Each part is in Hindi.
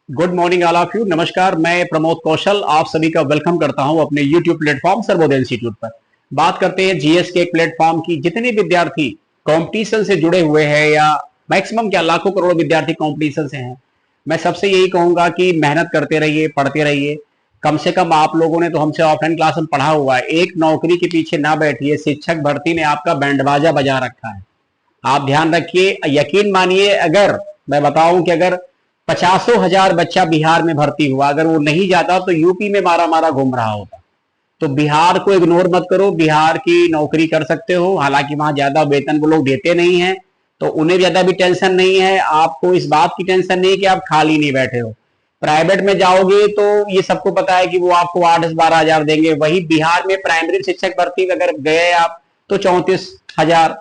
Good morning all of you. नमस्कार, मैं प्रमोद कौशल आप सभी का वेलकम करता हूं अपने यूट्यूब प्लेटफॉर्म सर्वोदय इंस्टीट्यूट पर। बात करते हैं जीएस के एक प्लेटफॉर्म की। जितने विद्यार्थी कंपटीशन से जुड़े हुए हैं या मैक्सिमम क्या लाखों करोड़ों विद्यार्थी कंपटीशन से हैं, मैं सबसे यही कहूंगा कि मेहनत करते रहिए, पढ़ते रहिए। कम से कम आप लोगों ने तो हमसे ऑफलाइन क्लास में पढ़ा हुआ है, एक नौकरी के पीछे ना बैठिए। शिक्षक भर्ती ने आपका बैंड बाजा बजा रखा है, आप ध्यान रखिए। यकीन मानिए, अगर मैं बताऊं कि अगर 50,000 बच्चा बिहार में भर्ती हुआ, अगर वो नहीं जाता तो यूपी में मारा मारा घूम रहा होता। तो बिहार को इग्नोर मत करो, बिहार की नौकरी कर सकते हो। हालांकि वहां ज्यादा वेतन वो लोग देते नहीं है, तो उन्हें ज्यादा भी टेंशन नहीं है। आपको इस बात की टेंशन नहीं कि आप खाली नहीं बैठे हो। प्राइवेट में जाओगे तो ये सबको पता है कि वो आपको 8 से 12 हजार देंगे। वही बिहार में प्राइमरी शिक्षक भर्ती में अगर गए आप तो 34,000,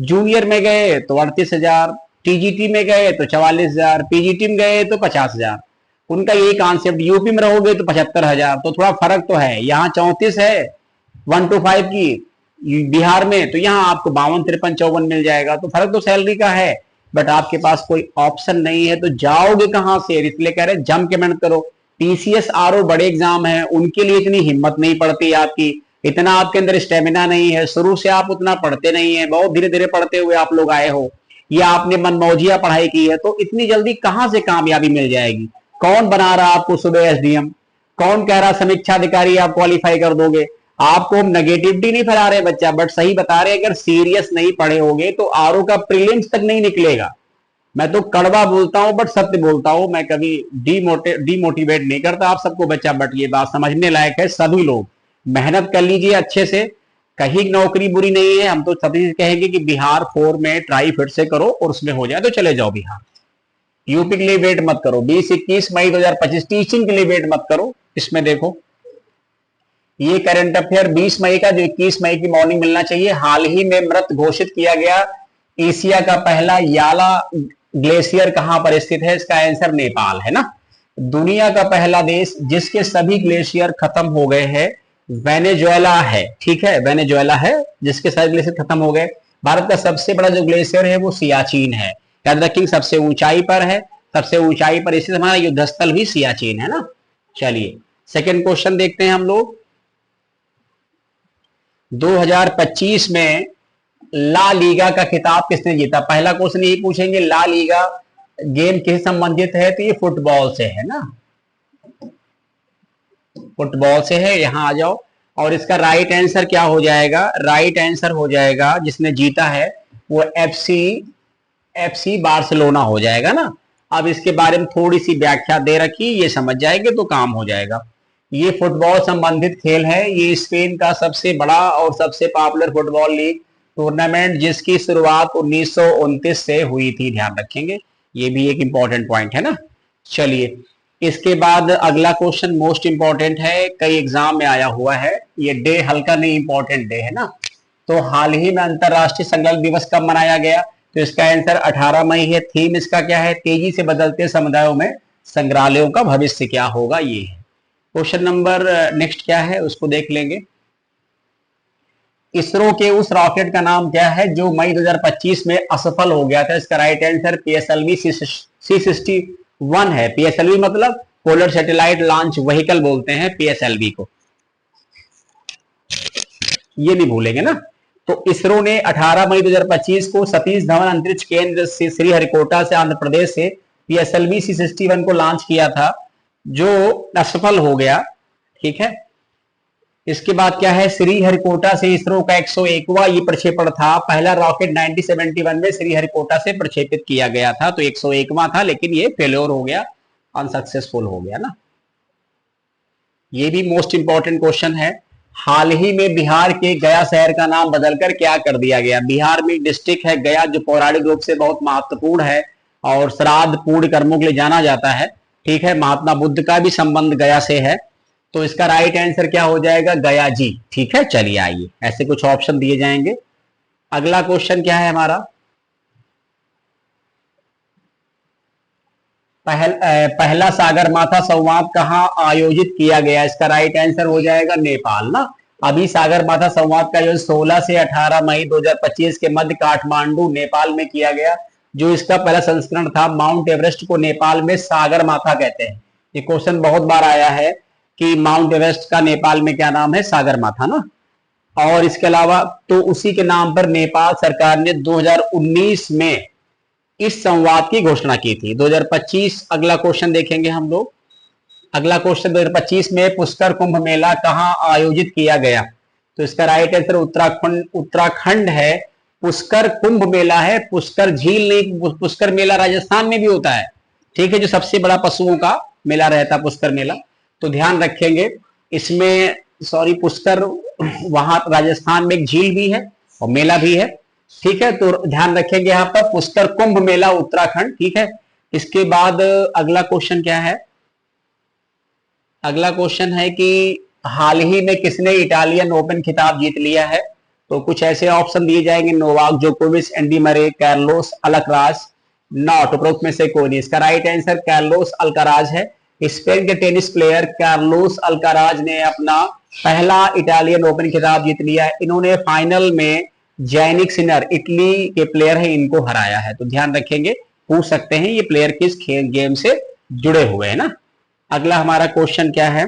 जूनियर में गए तो 38,000, टीजीटी में गए तो 44,000, पीजीटी में गए तो 50,000। उनका यही कॉन्सेप्ट। यूपी में रहोगे तो 75,000। तो थोड़ा फर्क तो है, यहाँ 34 है 1 to 5 की बिहार में, तो यहाँ आपको 52, 53, 54 मिल जाएगा। तो फर्क तो सैलरी का है, बट आपके पास कोई ऑप्शन नहीं है, तो जाओगे कहां से? इसलिए कह रहे जम के मेहनत करो। टीसीएस आरओ बड़े एग्जाम है, उनके लिए इतनी हिम्मत नहीं पड़ती आपकी, इतना आपके अंदर स्टेमिना नहीं है, शुरू से आप उतना पढ़ते नहीं है, बहुत धीरे धीरे पढ़ते हुए आप लोग आए हो, या आपने मनमौजिया पढ़ाई की है, तो इतनी जल्दी कहां से कामयाबी मिल जाएगी? कौन बना रहा आपको सुबह एसडीएम? कौन कह रहा समीक्षा अधिकारी आप क्वालिफाई कर दोगे? आपको हम नेगेटिविटी नहीं फैला रहे बच्चा, बट सही बता रहे, अगर सीरियस नहीं पढ़े होगे तो आरओ का प्रीलिम्स तक नहीं निकलेगा। मैं तो कड़वा बोलता हूं बट सत्य बोलता हूं, मैं कभी डीमोटिवेट नहीं करता आप सबको बच्चा, बट ये बात समझने लायक है। सभी लोग मेहनत कर लीजिए अच्छे से, कहीं नौकरी बुरी नहीं है। हम तो सभी कहेंगे कि बिहार 4 में ट्राई फिर से करो और उसमें हो जाए तो चले जाओ बिहार। यूपी के लिए वेट मत करो, 20-21 मई 2025 टीचिंग के लिए वेट मत करो। इसमें देखो, ये करंट अफेयर 20 मई का, जो 21 मई की मॉर्निंग मिलना चाहिए। हाल ही में मृत घोषित किया गया एशिया का पहला याला ग्लेशियर कहां पर स्थित है? इसका आंसर नेपाल है ना। दुनिया का पहला देश जिसके सभी ग्लेशियर खत्म हो गए हैं वेनेजुएला है। ठीक है, वेनेजुएला है जिसके सारे ग्लेशियर खत्म हो गए। भारत का सबसे बड़ा जो ग्लेशियर है वो सियाचिन है, याद रखिए, सबसे ऊंचाई पर है, सबसे ऊंचाई पर, इसलिए हमारा युद्ध स्थल भी सियाचिन है ना। चलिए सेकंड क्वेश्चन देखते हैं हम लोग। 2025 में ला लीगा का खिताब किसने जीता? पहला क्वेश्चन यही पूछेंगे, ला लीगा गेम किससे संबंधित है? तो ये फुटबॉल से है ना, फुटबॉल से है। यहां आ जाओ, और इसका राइट आंसर क्या हो जाएगा? राइट आंसर हो जाएगा, जिसने जीता है वो एफसी बार्सिलोना हो जाएगा ना। अब इसके बारे में थोड़ी सी व्याख्या दे रखी, ये समझ जाएंगे तो काम हो जाएगा। ये फुटबॉल संबंधित खेल है, ये स्पेन का सबसे बड़ा और सबसे पॉपुलर फुटबॉल लीग टूर्नामेंट, जिसकी शुरुआत 1929 से हुई थी, ध्यान रखेंगे। ये भी एक इंपॉर्टेंट पॉइंट है ना। चलिए इसके बाद अगला क्वेश्चन मोस्ट इंपॉर्टेंट है, कई एग्जाम में आया हुआ है। ये डे हल्का नहीं, इंपॉर्टेंट डे है ना। तो हाल ही में अंतरराष्ट्रीय संग्रहालय दिवस कब मनाया गया? तो इसका आंसर 18 मई है। थीम इसका क्या है? तेजी से बदलते समुदायों में संग्रहालयों का भविष्य क्या होगा, ये है क्वेश्चन नंबर। नेक्स्ट क्या है उसको देख लेंगे। इसरो के उस रॉकेट का नाम क्या है जो मई 2025 में असफल हो गया था? इसका राइट आंसर पीएसएलवी C61 है। पीएसएलवी मतलब पोलर सैटेलाइट लॉन्च व्हीकल बोलते हैं पीएसएलवी को, ये नहीं भूलेंगे ना। तो इसरो ने 18 मई 2025 को सतीश धवन अंतरिक्ष केंद्र से श्रीहरिकोटा से आंध्र प्रदेश से पीएसएलवी C61 को लॉन्च किया था, जो असफल हो गया। ठीक है, इसके बाद क्या है? श्रीहरिकोटा से इसरो का 101वां ये प्रक्षेपण था। पहला रॉकेट 1971 में श्रीहरिकोटा से प्रक्षेपित किया गया था, तो 101वां था, लेकिन ये फेल्योर हो गया, अनसक्सेसफुल हो गया ना। ये भी मोस्ट इंपॉर्टेंट क्वेश्चन है। हाल ही में बिहार के गया शहर का नाम बदलकर क्या कर दिया गया? बिहार में डिस्ट्रिक्ट है गया, जो पौराणिक रूप से बहुत महत्वपूर्ण है और श्राद्ध पूर्ण कर्मों के लिए जाना जाता है। ठीक है, महात्मा बुद्ध का भी संबंध गया से है, तो इसका राइट आंसर क्या हो जाएगा? गया जी। ठीक है, चलिए आइए, ऐसे कुछ ऑप्शन दिए जाएंगे। अगला क्वेश्चन क्या है हमारा? पहला सागरमाथा संवाद कहां आयोजित किया गया? इसका राइट आंसर हो जाएगा नेपाल ना। अभी सागरमाथा संवाद का आयोजन 16 से 18 मई 2025 के मध्य काठमांडू नेपाल में किया गया। जो इसका पहला संस्करण था, माउंट एवरेस्ट को नेपाल में सागर माथा कहते हैं। ये क्वेश्चन बहुत बार आया है कि माउंट एवरेस्ट का नेपाल में क्या नाम है, सागर माथा ना। और इसके अलावा तो उसी के नाम पर नेपाल सरकार ने 2019 में इस संवाद की घोषणा की थी। 2025 अगला क्वेश्चन देखेंगे हम लोग। अगला क्वेश्चन 2025 में पुष्कर कुंभ मेला कहां आयोजित किया गया? तो इसका राइट आंसर उत्तराखंड है। पुष्कर कुंभ मेला है, पुष्कर झील नहीं। पुष्कर मेला राजस्थान में भी होता है, ठीक है, जो सबसे बड़ा पशुओं का मेला रहता है पुष्कर मेला। तो ध्यान रखेंगे इसमें, सॉरी, पुष्कर वहां राजस्थान में एक झील भी है और मेला भी है, ठीक है। तो ध्यान रखेंगे यहाँ पर पुष्कर कुंभ मेला उत्तराखंड, ठीक है। इसके बाद अगला क्वेश्चन क्या है? अगला क्वेश्चन है कि हाल ही में किसने इटालियन ओपन खिताब जीत लिया है? तो कुछ ऐसे ऑप्शन दिए जाएंगे, नोवाक जोकोविच, Andy Murray, Carlos Alcaraz, not, उपरोक्त में से कोई नहीं। इसका राइट आंसर कार्लोस अल्कराज है। स्पेन के टेनिस प्लेयर कार्लोस अल्कराज ने अपना पहला इटालियन ओपन खिताब जीत लिया है। इन्होंने फाइनल में जैनिक सिनर, इटली के प्लेयर है, इनको हराया है। तो ध्यान रखेंगे, पूछ सकते हैं ये प्लेयर किस खेल गेम से जुड़े हुए हैं ना। अगला हमारा क्वेश्चन क्या है?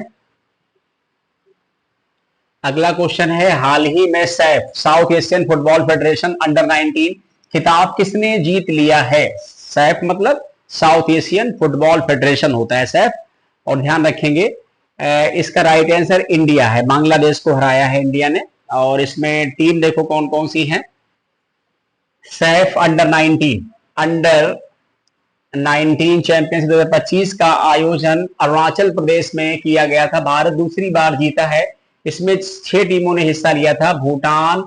अगला क्वेश्चन है, हाल ही में Saif, south Asian football federation under 19 खिताब किसने जीत लिया है? सैफ मतलब साउथ एशियन फुटबॉल फेडरेशन होता है सैफ। और ध्यान रखेंगे इसका राइट आंसर इंडिया है, बांग्लादेश को हराया है इंडिया ने। और इसमें टीम देखो कौन कौन सी है। सैफ अंडर 19 चैंपियनशिप 2025 का आयोजन अरुणाचल प्रदेश में किया गया था। भारत दूसरी बार जीता है। इसमें 6 टीमों ने हिस्सा लिया था, भूटान,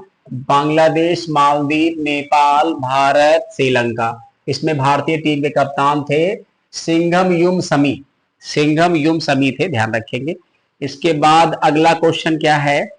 बांग्लादेश, मालदीव, नेपाल, भारत, श्रीलंका। इसमें भारतीय टीम के कप्तान थे सिंघम युम समी थे, ध्यान रखेंगे। इसके बाद अगला क्वेश्चन क्या है?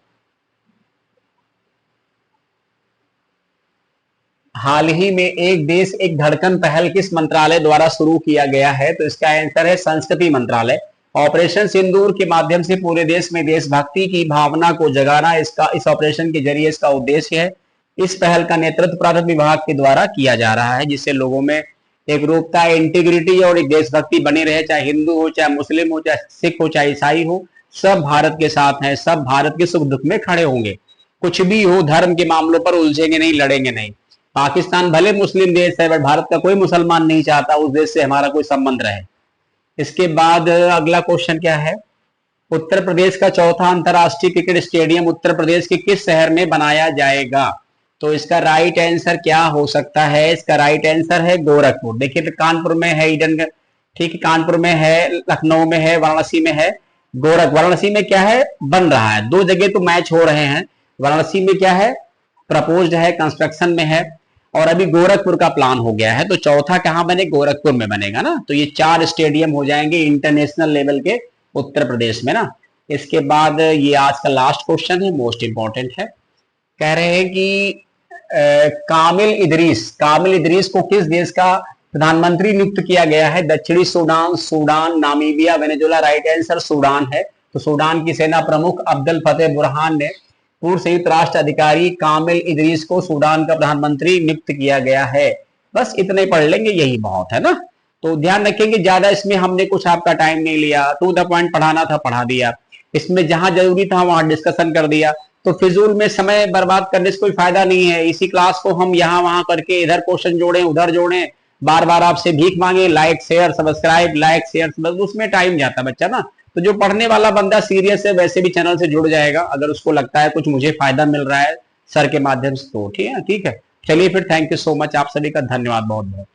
हाल ही में एक देश एक धड़कन पहल किस मंत्रालय द्वारा शुरू किया गया है? तो इसका आंसर है संस्कृति मंत्रालय। ऑपरेशन सिंदूर के माध्यम से पूरे देश में देशभक्ति की भावना को जगाना इस ऑपरेशन के जरिए इसका उद्देश्य है। इस पहल का नेतृत्व प्रारंभ विभाग के द्वारा किया जा रहा है, जिससे लोगों में एक रूपता, इंटीग्रिटी और एक देशभक्ति बनी रहे। चाहे हिंदू हो, चाहे मुस्लिम हो, चाहे सिख हो, चाहे ईसाई हो, सब भारत के साथ हैं, सब भारत के सुख दुख में खड़े होंगे। कुछ भी हो, धर्म के मामलों पर उलझेंगे नहीं, लड़ेंगे नहीं। पाकिस्तान भले मुस्लिम देश है, बट भारत का कोई मुसलमान नहीं चाहता उस देश से हमारा कोई संबंध रहे। इसके बाद अगला क्वेश्चन क्या है? उत्तर प्रदेश का चौथा अंतरराष्ट्रीय क्रिकेट स्टेडियम उत्तर प्रदेश के किस शहर में बनाया जाएगा? तो इसका राइट आंसर क्या हो सकता है? इसका राइट आंसर है गोरखपुर। देखिए, तो कानपुर में है ईडन, ठीक है, कानपुर में है, लखनऊ में है, वाराणसी में है, वाराणसी में क्या है, बन रहा है। 2 जगह तो मैच हो रहे हैं। वाराणसी में क्या है, प्रपोज्ड है, कंस्ट्रक्शन में है। और अभी गोरखपुर का प्लान हो गया है। तो चौथा कहां बने? गोरखपुर में बनेगा ना। तो ये 4 स्टेडियम हो जाएंगे इंटरनेशनल लेवल के उत्तर प्रदेश में ना। इसके बाद ये आज का लास्ट क्वेश्चन है, मोस्ट इंपॉर्टेंट है। कह रहे हैं कि कामिल इदरीस को किस देश का प्रधानमंत्री नियुक्त किया गया है? दक्षिणी Sudan, Namibia, Venezuela. Right answer Sudan है। तो सूडान की सेना प्रमुख अब्दुल फतेह बुरहान ने पूर्व संयुक्त राष्ट्र अधिकारी कामिल इदरीस को सूडान का प्रधानमंत्री नियुक्त किया गया है। बस इतने पढ़ लेंगे, यही बहुत है ना। तो ध्यान रखेंगे, ज्यादा इसमें हमने कुछ आपका टाइम नहीं लिया, टू द पॉइंट पढ़ाना था, पढ़ा दिया। इसमें जहां जरूरी था वहां डिस्कशन कर दिया। तो फिजूल में समय बर्बाद करने से कोई फायदा नहीं है। इसी क्लास को हम यहाँ वहां करके इधर क्वेश्चन जोड़ें, उधर जोड़ें, बार बार आपसे भीख मांगे, लाइक शेयर सब्सक्राइब, उसमें टाइम जाता बच्चा ना। तो जो पढ़ने वाला बंदा सीरियस है, वैसे भी चैनल से जुड़ जाएगा अगर उसको लगता है कुछ मुझे फायदा मिल रहा है सर के माध्यम से। तो ठीक है, ठीक है। चलिए फिर, थैंक यू सो मच, आप सभी का धन्यवाद बहुत बहुत।